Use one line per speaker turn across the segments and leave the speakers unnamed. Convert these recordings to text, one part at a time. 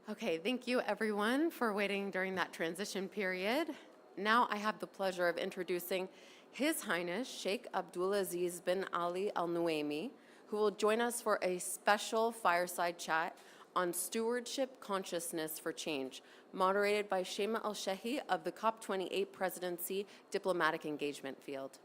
Okay, thank you everyone for waiting during that transition period. Now I have the pleasure of introducing His Highness Sheikh Abdul Aziz bin Ali Al Nuami, who will join us for a special fireside chat on stewardship consciousness for change, moderated by Shema Al-Shehi of the COP28 Presidency Diplomatic Engagement Field.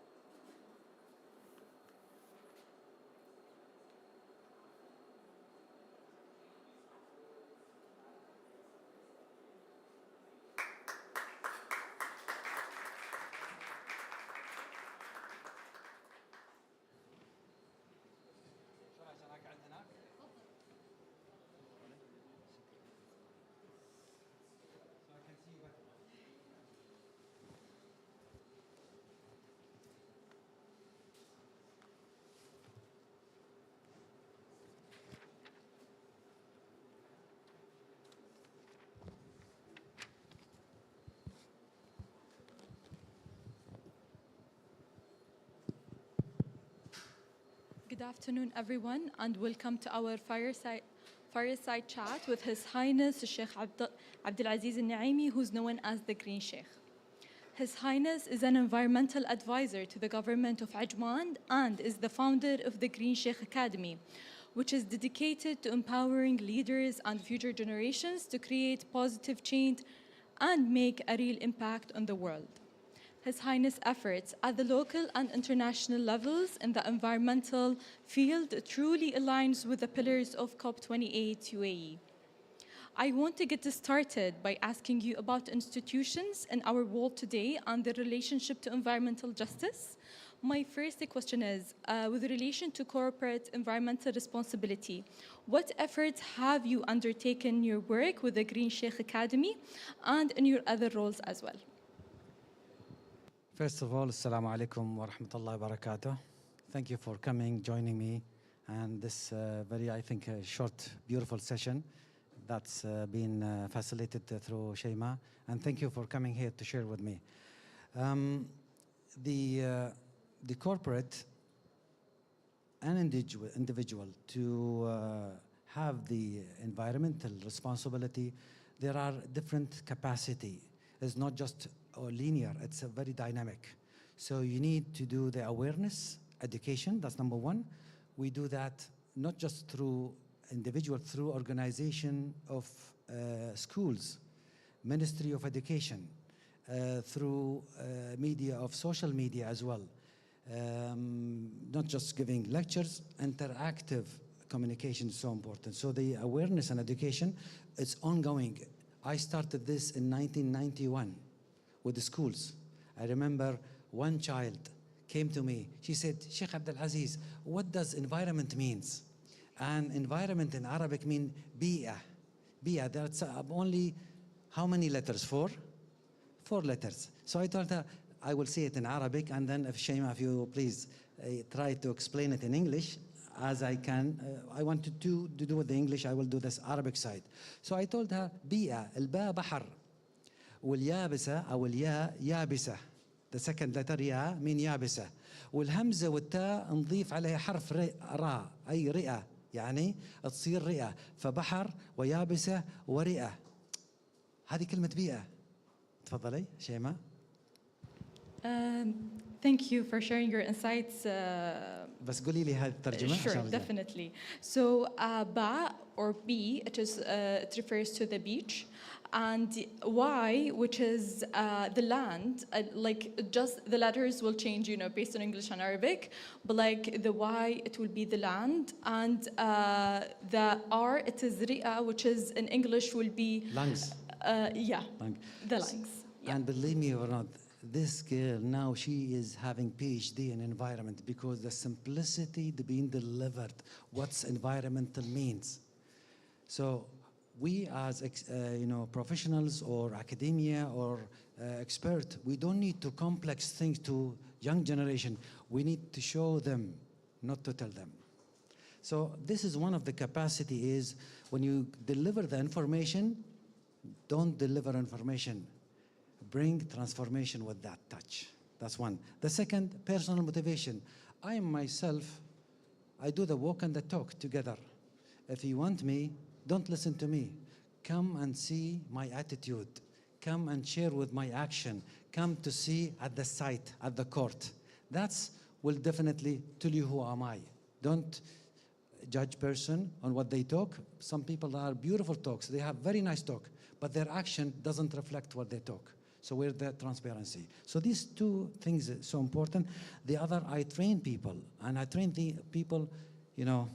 Good afternoon, everyone, and welcome to our fireside chat with His Highness Sheikh Abdul Aziz Al-Nuami, who's known as the Green Sheikh. His Highness is an environmental advisor to the government of Ajman and is the founder of the Green Sheikh Academy, which is dedicated to empowering leaders and future generations to create positive change and make a real impact on the world. His Highness' efforts at the local and international levels in the environmental field truly aligns with the pillars of COP28 UAE. I want to get this started by asking you about institutions in our world today and their relationship to environmental justice. My first question is, with relation to corporate environmental responsibility, what efforts have you undertaken in your work with the Green Sheikh Academy and in your other roles as well?
First of all, Assalamu alaikum wa rahmatullahi wa barakatuh. Thank you for coming, joining me, and this I think, short, beautiful session that's been facilitated through Shema. And thank you for coming here to share with me. The corporate and individual to have the environmental responsibility, there are different capacity. It's not just linear, it's a very dynamic. So you need to do the awareness, education, that's number one. We do that not just through individual, through organization of schools, Ministry of Education, through media, of social media as well. Not just giving lectures, interactive communication is so important. So the awareness and education is ongoing. I started this in 1991 with the schools. I remember one child came to me. She said, Sheikh Abdul Aziz, what does environment means? And environment in Arabic means bi'ah. Bi'ah, that's only how many letters? Four letters. So I told her, I will say it in Arabic, and then if Shema, if you please try to explain it in English as I can. I wanted to do with the English, I will do this Arabic side. So I told her, bi'ah, al-ba bahar. واليابسة أو الياء يابسة. The second letter يا من يابسة. والهمزة والتاء نضيف عليها حرف راء أي رئة، يعني تصير رئة. فبحر ويابسة ورئة. هذه كلمة بيئة. تفضلي شيماء.
Thank you for sharing your insights.
بس قولي لي هذه الترجمة.
Sure, definitely. So ba or b, it refers to the beach, and y, which is the land. Like just the letters will change, based on English and Arabic. But like the y, it will be the land, and the r, it is ri'a, which is in English will be
lungs.
Yeah, the lungs. Yeah.
And believe me or not, this girl now, she is having PhD in environment because the simplicity being delivered, what's environmental means. So we as professionals or academia or expert, we don't need to complex things to young generation. We need to show them, not to tell them. So this is one of the capacity is when you deliver the information, don't deliver information. Bring transformation with that touch. That's one. The second, personal motivation. I myself, I do the walk and the talk together. If you want me, don't listen to me. come and see my attitude. Come and share with my action. Come to see at the site, at the court. That's will definitely tell you who am I. Don't judge person on what they talk. Some people are beautiful talks. They have very nice talk, but their action doesn't reflect what they talk. So where's the transparency? So these two things are so important. The other, I train people, and I train the people, you know,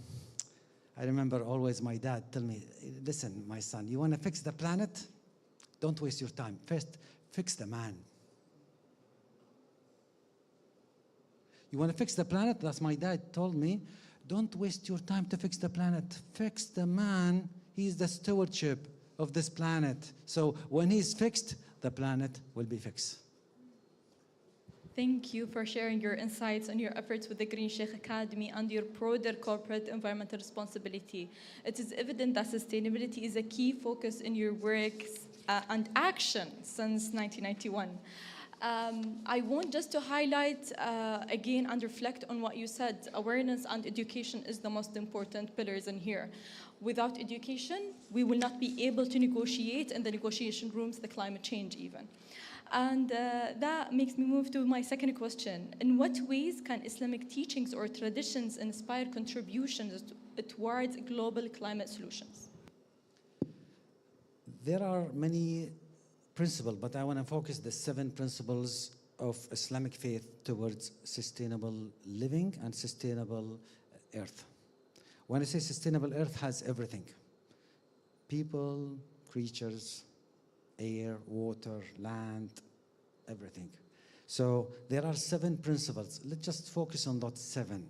I remember always my dad tell me, listen, my son, you want to fix the planet? Don't waste your time. First, fix the man. You want to fix the planet? That's my dad told me. Don't waste your time to fix the planet. Fix the man. He's the stewardship of this planet. So when he's fixed, the planet will be fixed.
Thank you for sharing your insights on your efforts with the Green Sheikh Academy and your broader corporate environmental responsibility. It is evident that sustainability is a key focus in your work and action since 1991. I want just to highlight again and reflect on what you said. Awareness and education is the most important pillars in here. Without education, we will not be able to negotiate in the negotiation rooms the climate change even. And that makes me move to my second question. In what ways can Islamic teachings or traditions inspire contributions towards global climate solutions?
There are many principles, but I want to focus the 7 principles of Islamic faith towards sustainable living and sustainable earth. When I say sustainable earth, has everything. People, creatures, air, water, land, everything. So there are 7 principles. Let's just focus on those 7.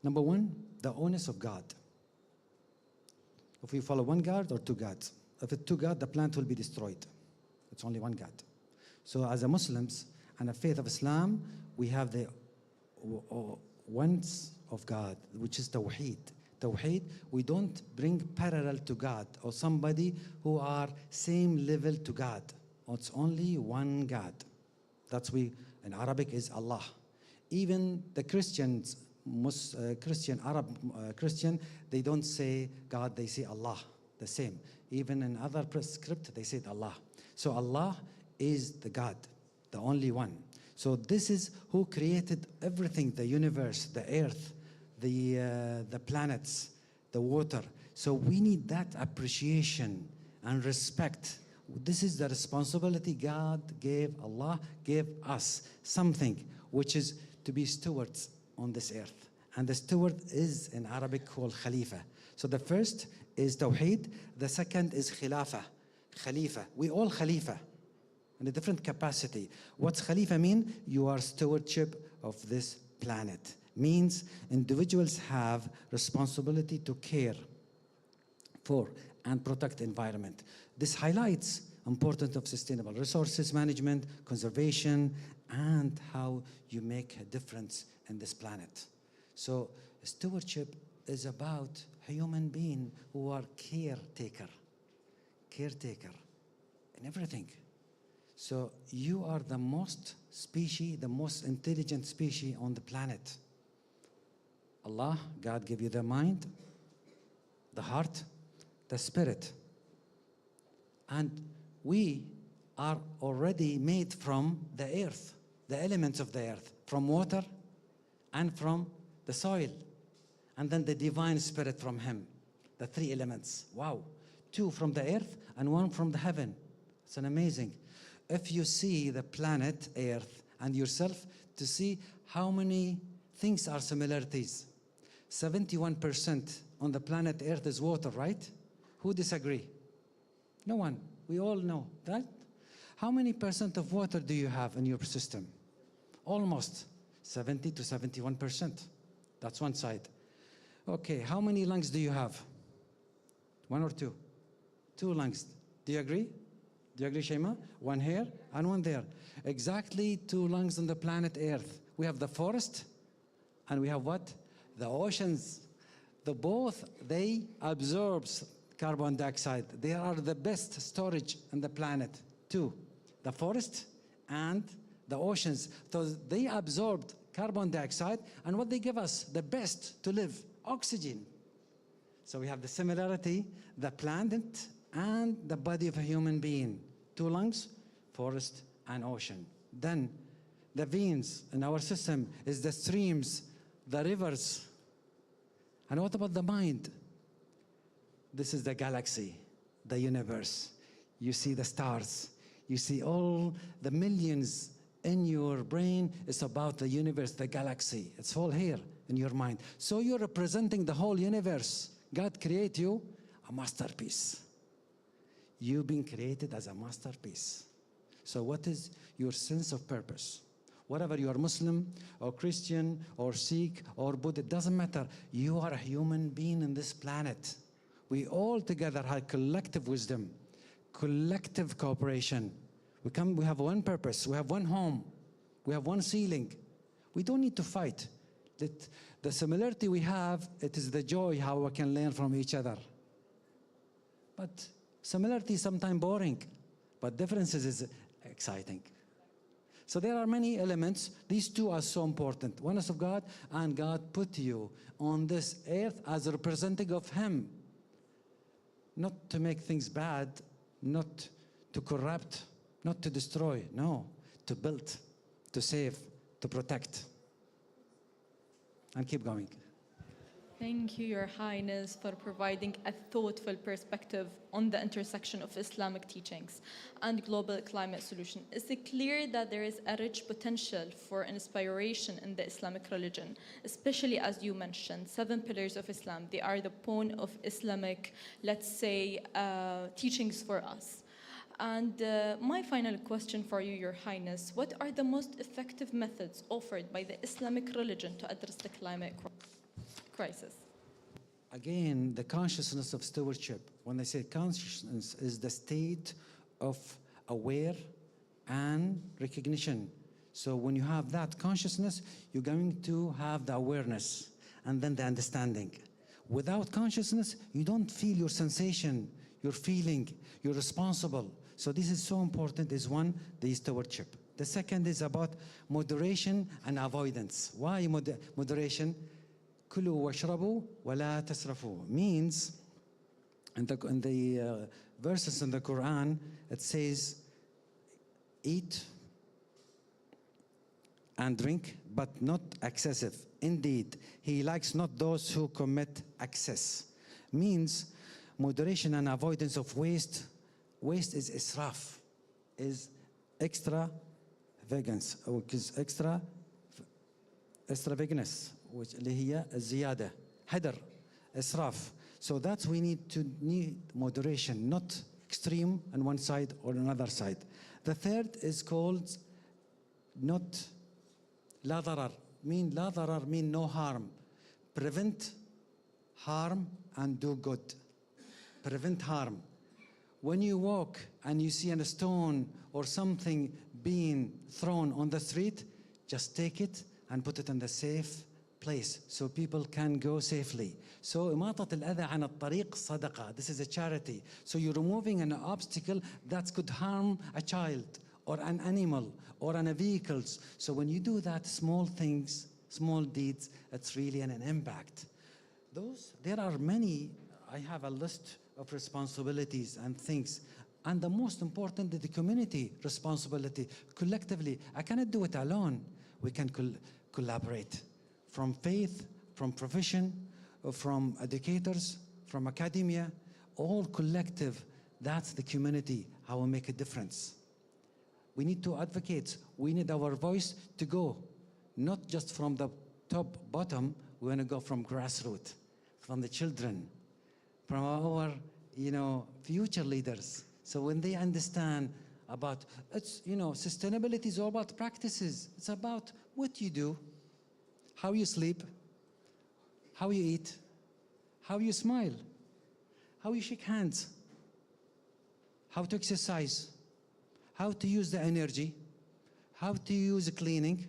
Number 1, the onus of God. If we follow one God or 2 gods. If it's 2 gods, the planet will be destroyed. It's only one God. So as a Muslims and a faith of Islam, we have the oneness of God, which is Tawheed. Tawheed, we don't bring parallel to God or somebody who are same level to God. It's only one God. That's we in Arabic is Allah. Even the Christians, Christian, they don't say God, they say Allah, the same. Even in other script, they say Allah. So Allah is the God, the only one. So this is who created everything, the universe, the earth, the planets, the water. So we need that appreciation and respect. This is the responsibility God gave, Allah gave us, something which is to be stewards on this earth. And the steward is in Arabic called Khalifa. So the first is Tawheed, the second is Khilafah, Khalifa. We all Khalifa in a different capacity. What's Khalifa mean? You are stewardship of this planet. Means individuals have responsibility to care for and protect the environment. This highlights importance of sustainable resources management, conservation, and how you make a difference in this planet. So stewardship is about a human being who are caretaker in everything. So you are the most species, the most intelligent species on the planet. Allah, God gave you the mind, the heart, the spirit. And we are already made from the earth, the elements of the earth, from water and from the soil. And then the divine spirit from him, the 3 elements. Wow. 2 from the earth and 1 from the heaven. It's an amazing. If you see the planet earth and yourself, to see how many things are similarities. 71% on the planet earth is water, right? Who disagree? No one. We all know that. How many percent of water do you have in your system? Almost 70 to 71%. That's one side. Okay, how many lungs do you have? 1 or 2? 2 lungs. Do you agree? Do you agree, Shema? 1 here and 1 there. Exactly 2 lungs on the planet Earth. We have the forest and we have what? The oceans. They absorb carbon dioxide. They are the best storage on the planet. 2, the forest and the oceans. So they absorbed carbon dioxide, and what they give us? The best to live, oxygen. So we have the similarity, the planet and the body of a human being. 2 lungs, forest and ocean. Then the veins in our system is the streams, the rivers. And what about the mind? This is the galaxy, the universe. You see the stars. You see all the millions in your brain. It's about the universe, the galaxy. It's all here in your mind. So you're representing the whole universe. God created you a masterpiece. You've been created as a masterpiece. So what is your sense of purpose? Whatever you are Muslim or Christian or Sikh or Buddha, it doesn't matter. You are a human being in this planet. We all together have collective wisdom, collective cooperation. We have one purpose, we have one home, we have one ceiling. We don't need to fight. The similarity we have, it is the joy how we can learn from each other. But similarity is sometimes boring, but differences is exciting. So there are many elements. These two are so important. Oneness of God, and God put you on this earth as a representative of Him. Not to make things bad, not to corrupt, not to destroy, no, to build, to save, to protect. And keep going.
Thank you, Your Highness, for providing a thoughtful perspective on the intersection of Islamic teachings and global climate solution. Is it clear that there is a rich potential for inspiration in the Islamic religion, especially as you mentioned, 7 pillars of Islam? They are the bone of Islamic, let's say, teachings for us. And my final question for you, Your Highness, what are the most effective methods offered by the Islamic religion to address the climate crisis?
Again, the consciousness of stewardship. When I say consciousness, is the state of aware and recognition. So when you have that consciousness, you're going to have the awareness and then the understanding. Without consciousness, you don't feel your sensation, your feeling, you're responsible. So this is so important, is one, the stewardship. The second is about moderation and avoidance. Why moderation? كلوا واشربوا ولا تسرفوا means in the verses in the Quran it says eat and drink but not excessive. Indeed, He likes not those who commit excess. Means moderation and avoidance of waste. Waste is israf, is extravagance, or is extravagance, which اللي هي الزيادة, هدر, إسراف. So that's we need moderation, not extreme on one side or another side. The third is called not لا ضرر. لا ضرر mean no harm. Prevent harm and do good. Prevent harm. When you walk and you see a stone or something being thrown on the street, just take it and put it in the safe place so people can go safely. So إماطة الأذى عن الطريق صدقة. This is a charity. So you're removing an obstacle that could harm a child or an animal or on a vehicles. So when you do that, small things, small deeds, it's really an impact. There are many. I have a list of responsibilities and things. And the most important is the community responsibility. Collectively, I cannot do it alone. We can collaborate. From faith, from profession, from educators, from academia, all collective. That's the community, how we make a difference. We need to advocate. We need our voice to go, not just from the top, bottom. We want to go from grassroots, from the children, from our, future leaders. So when they understand about, sustainability is all about practices. It's about what you do, how you sleep, how you eat, how you smile, how you shake hands, how to exercise, how to use the energy, how to use cleaning,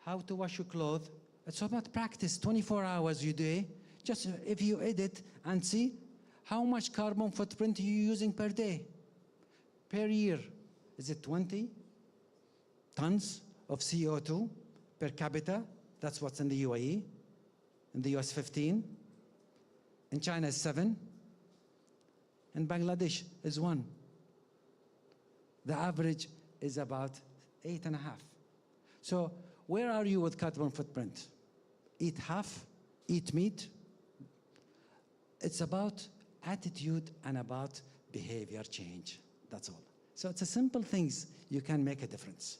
how to wash your clothes. It's about practice, 24 hours a day. Just if you edit and see how much carbon footprint you're using per day, per year. Is it 20 tons of CO2 per capita? That's what's in the UAE. In the US, 15. In China, 7. In Bangladesh is 1. The average is about 8.5. So where are you with carbon footprint? Eat half, eat meat. It's about attitude and about behavior change. That's all. So it's a simple things you can make a difference.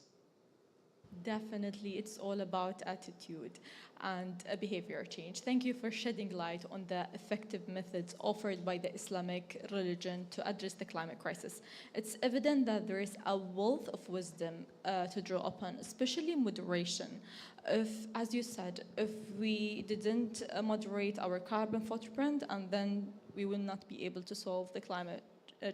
Definitely, it's all about attitude and a behavior change. Thank you for shedding light on the effective methods offered by the Islamic religion to address the climate crisis. It's evident that there is a wealth of wisdom to draw upon, especially moderation. If, as you said, if we didn't moderate our carbon footprint, and then we will not be able to solve the climate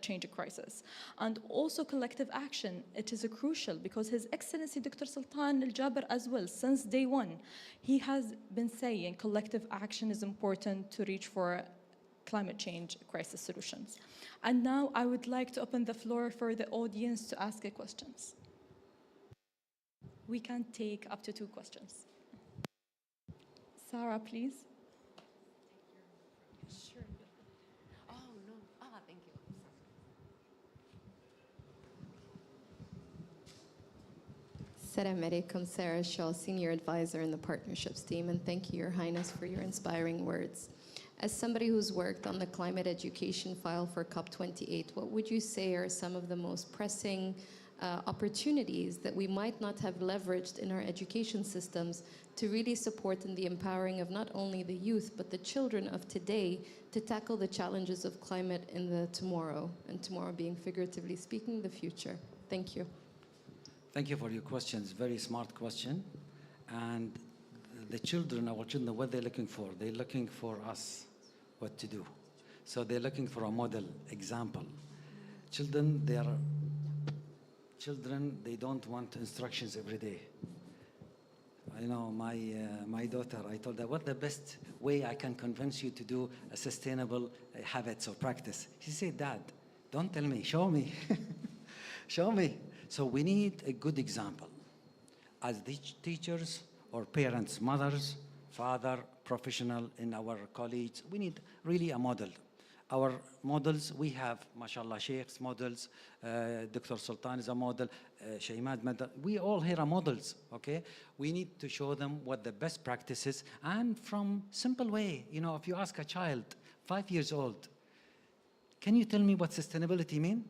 change crisis. And also collective action, it is crucial because His Excellency Dr. Sultan Al Jaber as well, since day one, he has been saying collective action is important to reach for climate change crisis solutions. And now I would like to open the floor for the audience to ask questions. We can take up to 2 questions. Sarah, please.
Sure. Oh, no. Thank you.
Assalamu alaikum, Sarah Shaw, Senior Advisor in the Partnerships team, and thank you, Your Highness, for your inspiring words. As somebody who's worked on the climate education file for COP28, what would you say are some of the most pressing opportunities that we might not have leveraged in our education systems to really support in the empowering of not only the youth, but the children of today to tackle the challenges of climate in the tomorrow, and tomorrow being, figuratively speaking, the future? Thank you.
Thank you for your questions. Very smart question. And the children, our children, what they're looking for? They're looking for us, what to do. So they're looking for a model, example. Children, they don't want instructions every day. You know, my daughter, I told her, what the best way I can convince you to do a sustainable habits or practice? She said, Dad, don't tell me, show me. Show me. So we need a good example. As teachers or parents, mothers, father, professional in our college, we need really a model. Our models, we have, mashallah, Sheikh's models, Dr. Sultan is a model, Shaymad model. We all here are models, okay? We need to show them what the best practices, and from simple way. You know, if you ask a child, 5 years old, can you tell me what sustainability mean?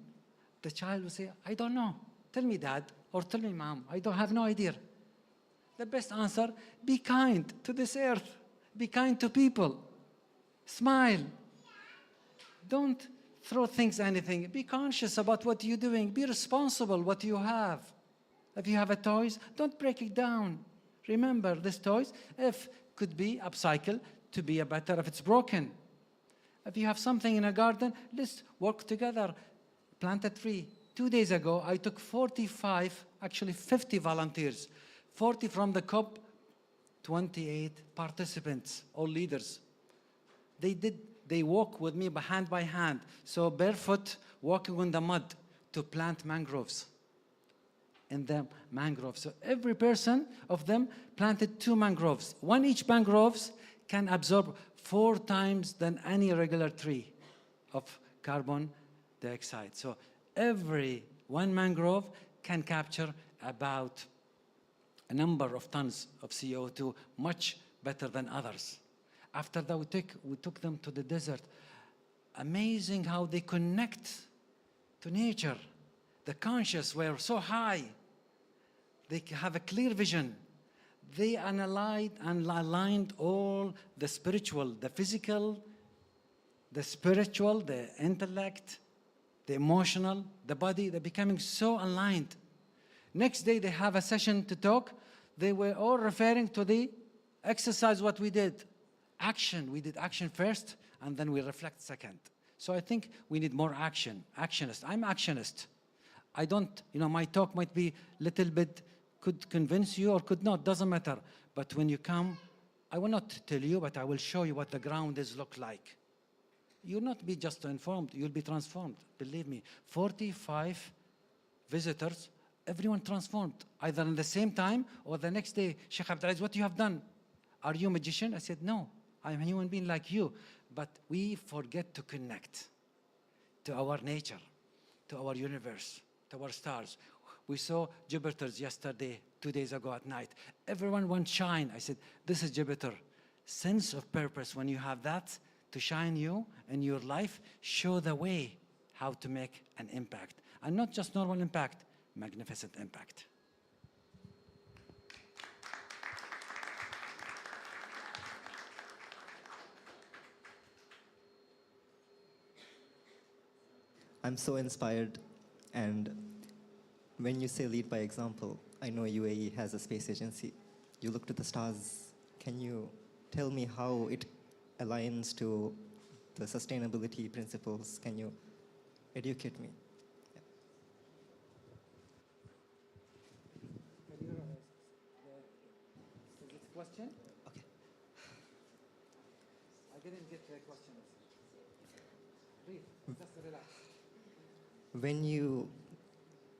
The child will say, I don't know. Tell me, Dad, or tell me, Mom, I don't have no idea. The best answer, be kind to this earth. Be kind to people. Smile. Don't throw things, anything. Be conscious about what you're doing. Be responsible what you have. If you have a toys, don't break it down. Remember, this toys, if could be upcycled to be a better if it's broken. If you have something in a garden, let's work together. Plant a tree. 2 days ago, I took 45, actually 50 volunteers, 40 from the COP, 28 participants, all leaders. They walk with me hand by hand, so barefoot, walking in the mud to plant mangroves in the mangroves. So every person of them planted 2 mangroves. One each mangroves can absorb 4 times than any regular tree of carbon dioxide. So every 1 mangrove can capture about a number of tons of CO2, much better than others. After that, we took them to the desert. Amazing how they connect to nature. The conscious were so high. They have a clear vision. They aligned all the spiritual, the physical, the spiritual, the intellect, the emotional, the body. They're becoming so aligned. Next day, they have a session to talk. They were all referring to the exercise, what we did. Action, we did action first, and then we reflect second. So I think we need more action, actionist. I'm actionist. I don't, my talk might be a little bit, could convince you or could not, doesn't matter. But when you come, I will not tell you, but I will show you what the ground is look like. You'll not be just informed, you'll be transformed, believe me. 45 visitors, everyone transformed, either in the same time or the next day. Sheikh Abdul, what you have done? Are you a magician? I said, no, I'm a human being like you. But we forget to connect to our nature, to our universe, to our stars. We saw Jupiter's yesterday, 2 days ago at night. Everyone wants shine. I said, this is Jupiter. Sense of purpose, when you have that to shine you in your life, show the way how to make an impact. And not just normal impact, magnificent impact.
I'm so inspired, and when you say lead by example, I know UAE has a space agency. You look to the stars. Can you tell me how it aligns to the sustainability principles? Can you educate me? Yeah.
Question?
Okay.
I didn't get the question. Breathe, just relax.
When you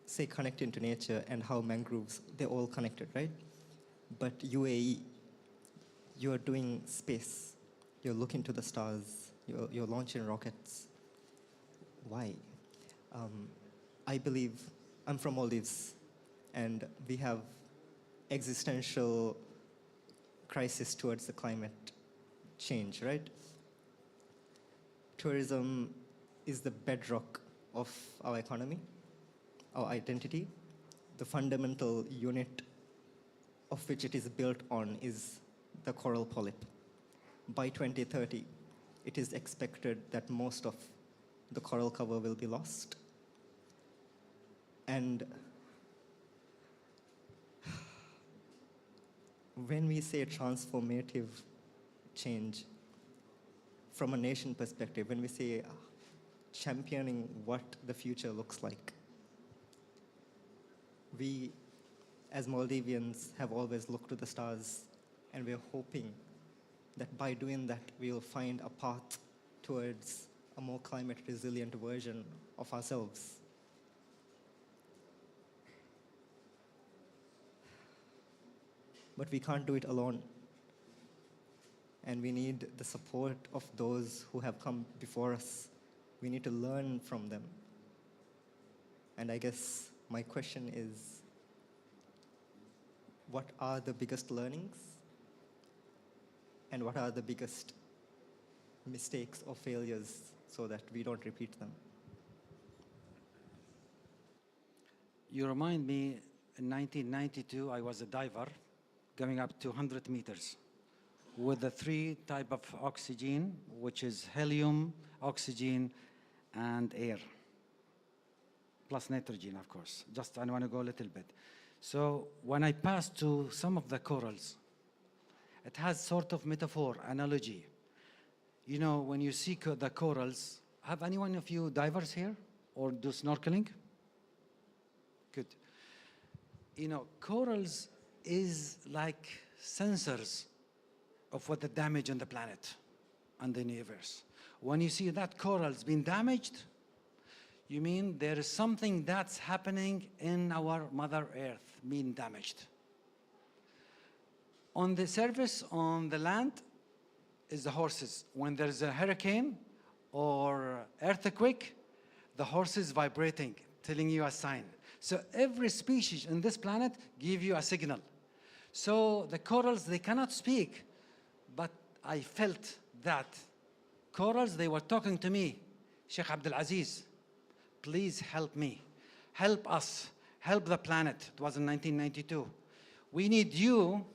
say connecting to nature and how mangroves, they're all connected, right? But UAE, you're doing space. You're looking to the stars. You're launching rockets. Why? I believe, I'm from Maldives, and we have existential crisis towards the climate change, right? Tourism is the bedrock of our economy, our identity. The fundamental unit of which it is built on is the coral polyp. By 2030, it is expected that most of the coral cover will be lost. And when we say transformative change, from a nation perspective, when we say championing what the future looks like, we, as Maldivians, have always looked to the stars, and we're hoping that by doing that, we'll find a path towards a more climate-resilient version of ourselves. But we can't do it alone. And we need the support of those who have come before us. We need to learn from them. And I guess my question is, what are the biggest learnings? And what are the biggest mistakes or failures so that we don't repeat them?
You remind me, in 1992, I was a diver going up to 100 meters with the 3 types of oxygen, which is helium, oxygen, and air, plus nitrogen, of course. Just I want to go a little bit. So when I passed to some of the corals, it has sort of metaphor, analogy. You know, when you see the corals, have any one of you divers here or do snorkeling? Good. You know, corals is like sensors of what the damage on the planet and the universe. When you see that coral's been damaged, you mean there is something that's happening in our Mother Earth being damaged. On the surface, on the land, is the horses. When there's a hurricane or earthquake, the horses vibrating, telling you a sign. So every species in this planet give you a signal. So the corals, they cannot speak, but I felt that corals, they were talking to me. Sheikh Abdul Aziz, please help me, help us, help the planet. It was in 1992. We need you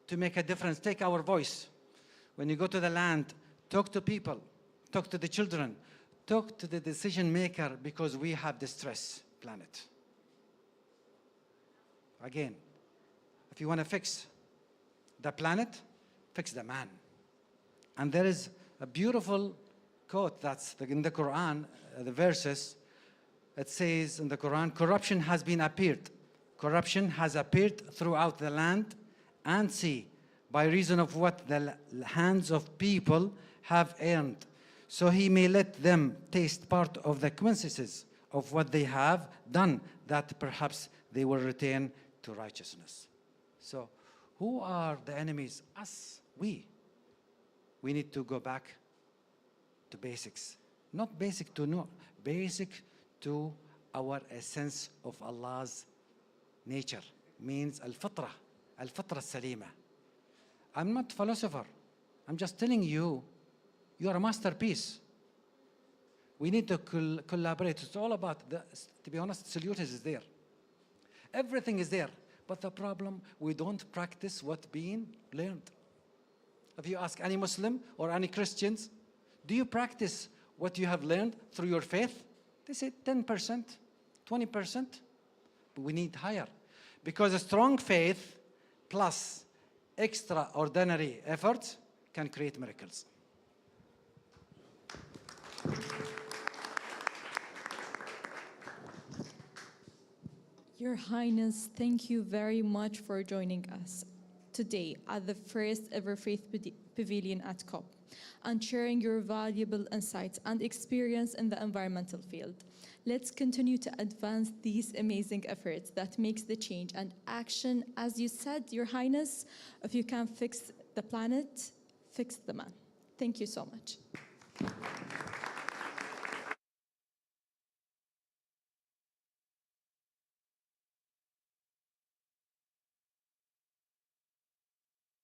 to make a difference. Take our voice. When you go to the land, talk to people, talk to the children, talk to the decision maker, because we have the stress planet. Again, if you want to fix the planet, fix the man. And there is a beautiful quote that's in the Quran, the verses. It says in the Quran, corruption has been appeared. Corruption has appeared throughout the land and sea by reason of what the hands of people have earned. So he may let them taste part of the consequences of what they have done, that perhaps they will return to righteousness. So who are the enemies? Us, we. We need to go back to basics. not basic to no, basic to our essence of Allah's nature, means al-fitra al-salima. I'm not philosopher. I'm just telling you, you are a masterpiece. We need to collaborate. It's all about, to be honest, solutions is there. Everything is there. But the problem, we don't practice what's being learned. If you ask any Muslim or any Christians, do you practice what you have learned through your faith? They say 10%, 20%. But we need higher. Because a strong faith plus extraordinary efforts can create miracles.
Your Highness, thank you very much for joining us today at the first ever Faith Pavilion at COP and sharing your valuable insights and experience in the environmental field. Let's continue to advance these amazing efforts that makes the change and action. As you said, Your Highness, if you can fix the planet, fix the man. Thank you so much.